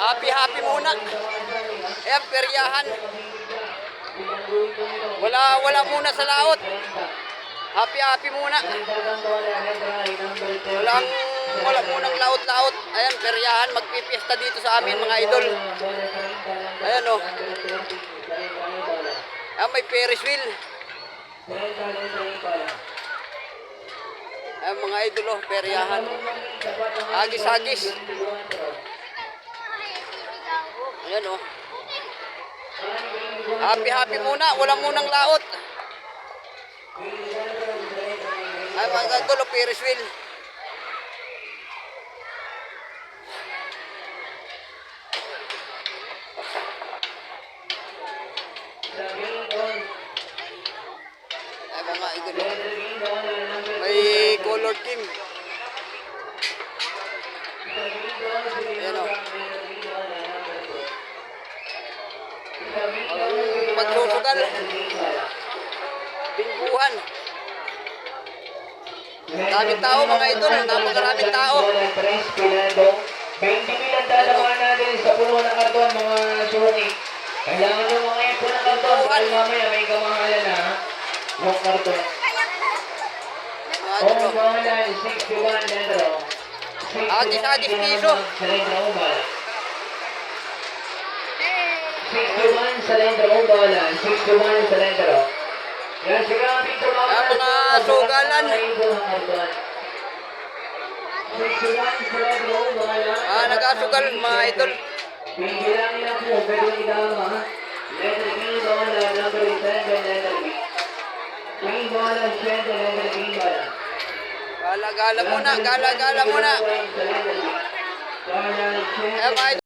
Happy muna. Ayan, peryahan. Wala muna sa laot. Happy muna. Wala munang laot-laot. Ayan, peryahan. Magpipiesta dito sa amin mga idol. Ayan o. Ayan, may Ferris wheel. Ayan mga idol o, peryahan. Agis-agis. Ayan o. Happy muna. Wala munang laot. Ay mga idol o, Ferris wheel. Ay mga idol o. May color team. Ayan o. Magsusugal. Bingguhan. Daming tao mga idol. Napakaraming tao. 20 mil ang dalawa natin sa puno ng karton mga suki. Kailangan nyo mga ipon ng karton. Dahil mamaya may kamahalan na yung karton. Kung kamahalan 61 dentro. Agis-agis piso. 61 sa lentro mo bala. 61 sa lentro. Yan, sigurapin ito Mga sugalan. 61 sa lentro mo bala. Nagasugal mga idol. Bilangin lang po, pwede idama. Letter B, bala, number 7, letter B. Queen bala, 7, letter B, bala. Gala muna. Gala, 7. Mga idol.